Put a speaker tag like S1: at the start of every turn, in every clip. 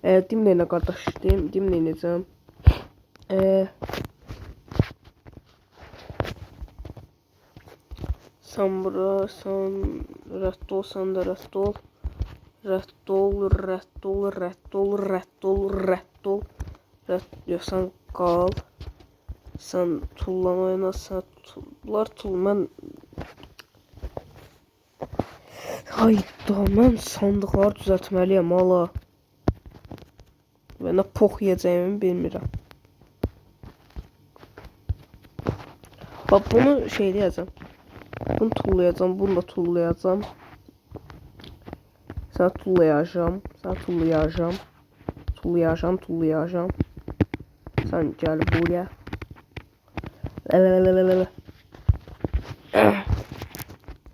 S1: Dinləyin qardaş, dinləyəcəm. Sen bura, sen rədd ol, sen de rədd ol. Rədd ol, rədd ol, rədd ol, rədd ol, rədd ol. Yox, sen qal. Sen tullan oyna, sen tullar tul. Mən... Hayda, mən sandıqları düzəltməliyəm, hala. Və nə pox yiyəcəyimi bilmirəm. Bax, bunu şey deyəcəm. Bunu tullayacağım, bunu da tullayacağım. Sen tullayacağım, sen tullayacağım. Tullayacağım, tullayacağım. Sen gel buraya.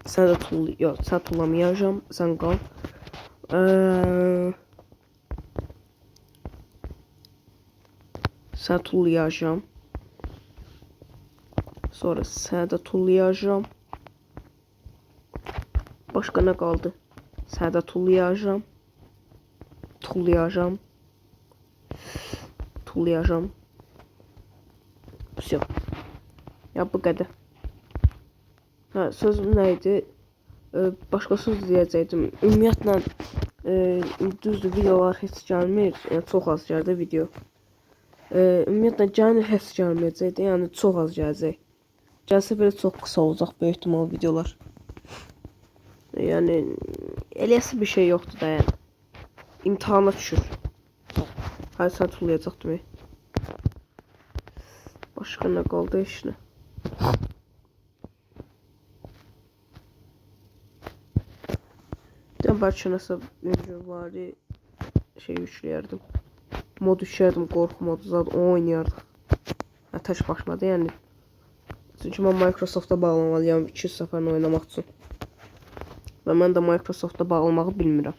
S1: Sen de yok, sen tullamayacağım, sen kal. Sen tullayacağım. Sonra sen de tullayacağım. Başka ne kaldı? Sen de tullayacağım. Tullayacağım. Tullayacağım. Все. Ya bu kadar. Ha, sözüm neydi? Başka söz diyəcəkdim. Ümumiyyətlə düzdür, videolar heç gəlmir. Yəni çox az gəldi video. Ümumiyyətlə gəlir, heç gəlməyəcəkdi. Yəni çox az gələcək. Gəlsə belə çox qısa olacaq böyük ehtimal videolar. Yani eləyəsi bir şey yoxdur da yəni. İmtihana düşür. Hayır, sen tullayacaqdım. Başka ne qaldı işinə? Ben bəlkə nəsə videoları şey yükləyərdim. Mod yükləyərdim, qorxu modu zaten oynayardıq. Ya, tək başıma da yəni. Çünki mən Microsoft'a bağlamalıyam 200 səfərini oynamaq üçün. Və mən də Microsoft'a bağlamağı bilmirəm.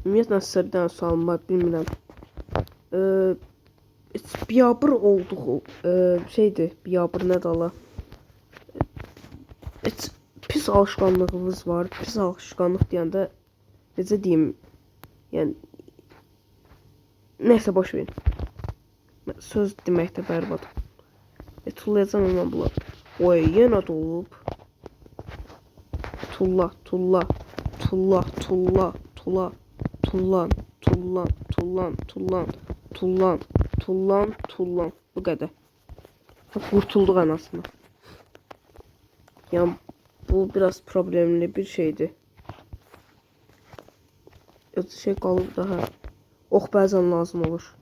S1: Ümumiyyətlə sizə bir dənə sualım var, bilmirəm. Biabır olduğu şeydir, biabır nədir ala? Pis alışqanlığınız var. Pis alışqanlıq deyəndə necə deyim? Yəni nəysə boş verin. Söz deməkdə bərbad. Tullayacağam hemen bunlar. Oy, yenə dolub. Tulla, tulla, tulla, tulla, tulla, tullan, tullan, tullan, tullan, tullan, tullan, tullan. Bu kadar. Kurtulduk anasını. Yani bu biraz problemli bir şeydi. Şey qalıb daha. Ox bəzən lazım olur.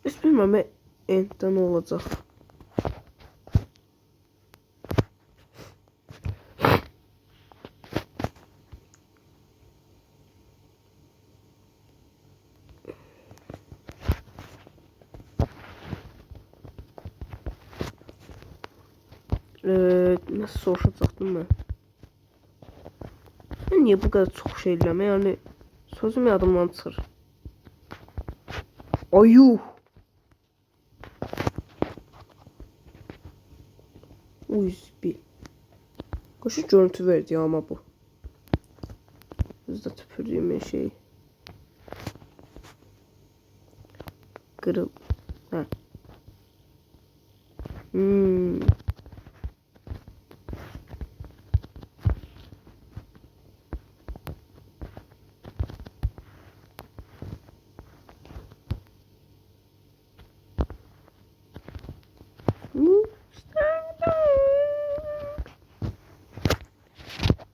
S1: Heç bilmirəm, enddə nə olacaq. Nasıl soruşacaktım ben? Ben niye bu kadar çok şey eləmə? Yani sözüm yadımdan çıxır. Ayuh. USB. Kaşı görüntü verdi ya ama bu. Hızla tüpürdüğüm şey. Kırıl. Ha.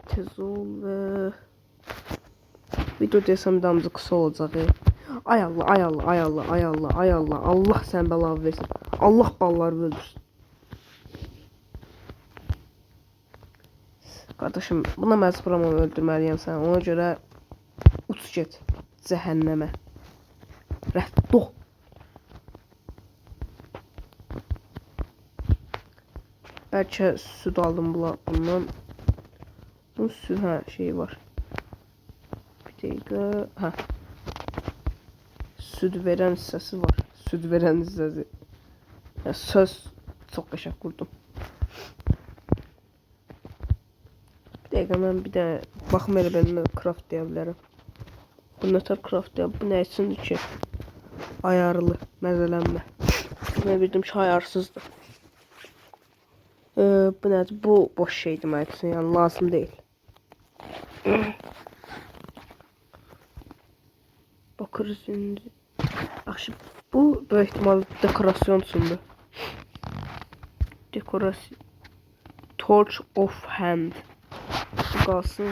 S1: Tez ol ve video desem damızı kısa olacak. Ay Allah, ay Allah, ay Allah, ay Allah, ay Allah. Allah sen belanı versin. Allah ballar öldürsün. Kardeşim, buna məcburam öldürməliyəm sən. Ona görə uç get cəhənnəmə. Rədd ol. Bəlkə süd aldım bundan. Bu süd, hə, şey var. Bir dəqiqə, hə. Süd verən hissəsi var. Süd verən hissəsi. Ya, söz çox qəşəng qurdum. Bir dəqiqə mən bir də baxım elə ben craft deyə bilərəm. Bu nətər craft deyə, bu nə üçündür ki? Ayarlı, məzələnmə. Mən bildim ki, ayarsızdır. Bu nədir? Bu boş şeydir mənim üçün, yəni lazım deyil. Bakırız indi. Yaxşı, bu böyük ihtimal dekorasyon üçündür. Dekorasyon. Torch of hand. Bu qalsın.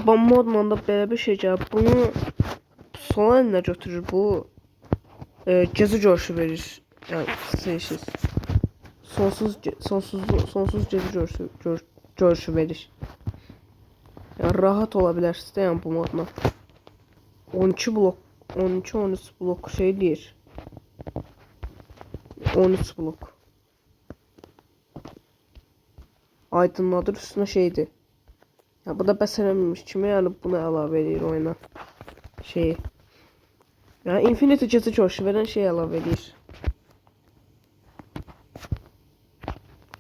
S1: Bu modla da belə bir şey gəlir. Bunu son eline götürür bu. Gezi coşu verir. Yani seçsiz. Sonsuz gezi coşu verir. Yani rahat olabilirsiniz de yani bu modla. 12 blok 12-13 blok şey deyir. 13 blok. Aydınladır üstüne şeydi. Ya bu da bəs eləməmiş kimi yəni bunu əlavə edir oyuna. Şeyi. Yani Infinity gezi coşu veren şey əlavə edir.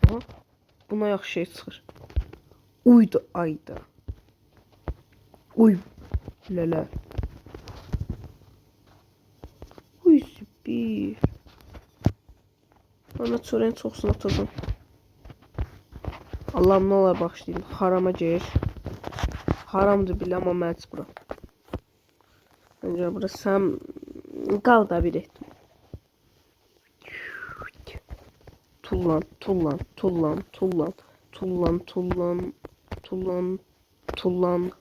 S1: Aha. Buna yaxşı şey çıxır. Uydu ayda. Uy. Lələ. Uy bir. Bana çörəyin çoxsunu atacağım. Allah'ım ne olar başlayayım. Harama gir. Haramdır bile ama məcbura. Bence burası hem qal da bir etdim. Tullan, tullan, tullan, tullan, tullan, tullan, tullan, tullan.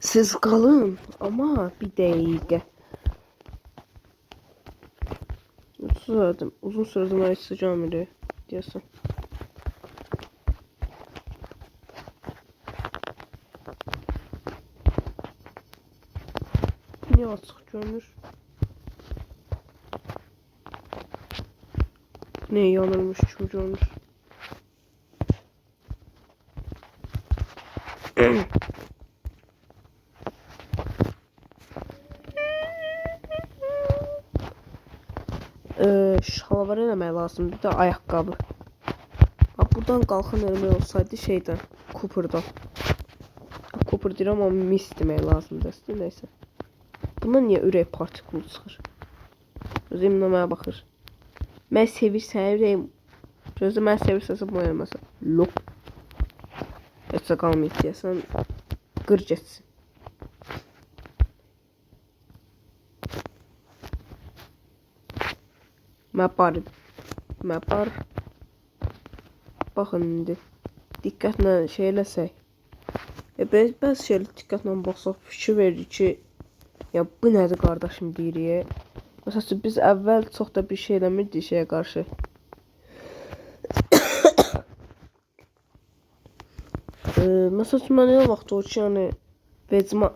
S1: Siz qalın ama bir dəqiqə. Uzun süredim açacağım idi diyorsun. Niye açık görünür? Ne yanılmış gibi görünür. Şalvar eləmək lazım. Bir də ayaqqabı. Buradan qalxan eləmək olsaydı şeydən, Cooper'dan. Cooper deyirəm amma mis demək lazımdır. Neysə. Buna niyə ürək partikulu çıxır? Gözüm mənə baxır. Mən sevirsən ürəyim. Gözü mən sevirsəsə bu eləməsə. Lop. Heç də qalmayıb deyəsən. Qır getsin. Məpar. Baxın indi. Diqqətlə şey eləsək. Bəzi şeylə diqqətlə baxsaq fikir verir ki, ya bu nədir qardaşım deyirik. Məsələn biz əvvəl çox da bir şey eləmirdik şeyə qarşı. Məsələn mən elə vaxt o ki, yəni vecma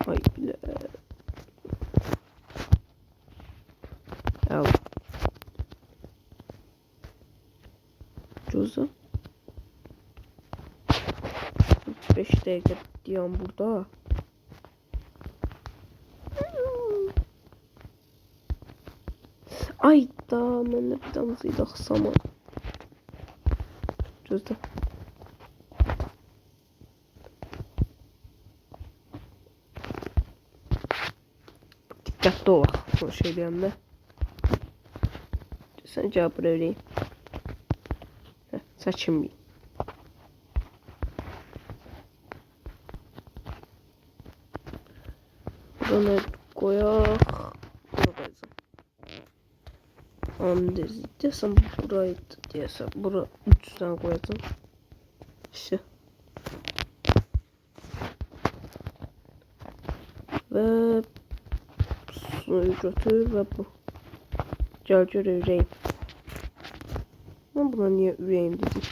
S1: ay bilə. Al. Cüzdan. 5 dəqiqə deyəm burada. Ay da mənə bir damızıydı axsama. Cüzdan. Diqqətli olaq bu şey deyəndə. Sən cavab verəyim. Çəkinməyim. Bunu koyaq. Bunu koyacağım. Andır. Desem buraydı desem. Bura 3 tane koyacağım. İşte. Ve suyu götür ve bu. Gel gör ürəyim. Ben buna niye ürəyim dedim.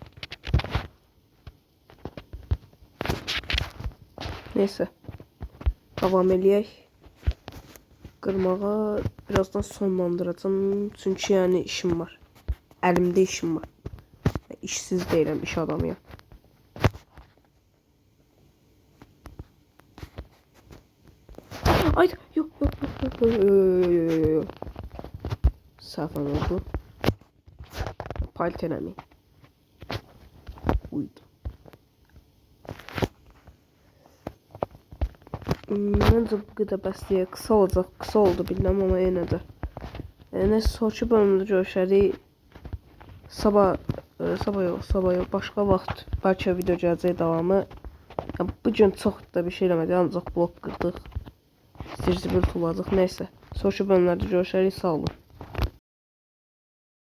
S1: Neyse. Devam eləyək. Qırmağa birazdan sonlandıracağım. Çünki yani işim var. Əlimdə işim var. İşsiz deyiləm, iş adamıyam. Ay yok. Səhvən oldu. Palt eləməyin. Uydu. Məncə bu qədər bəsliyə qısa olacaq. Qısa oldu bilməm amma yenə də. Neyse sonraki bölümdə görüşərik. Sabah yox, başqa vaxt bəlkə video gələcək davamı. Yəni, bu gün çox da bir şey eləmədik, ancaq blok qırdıq. Zirzibil tulladıq, neyse. Sonraki bölümlərdə görüşərik, sağ olun.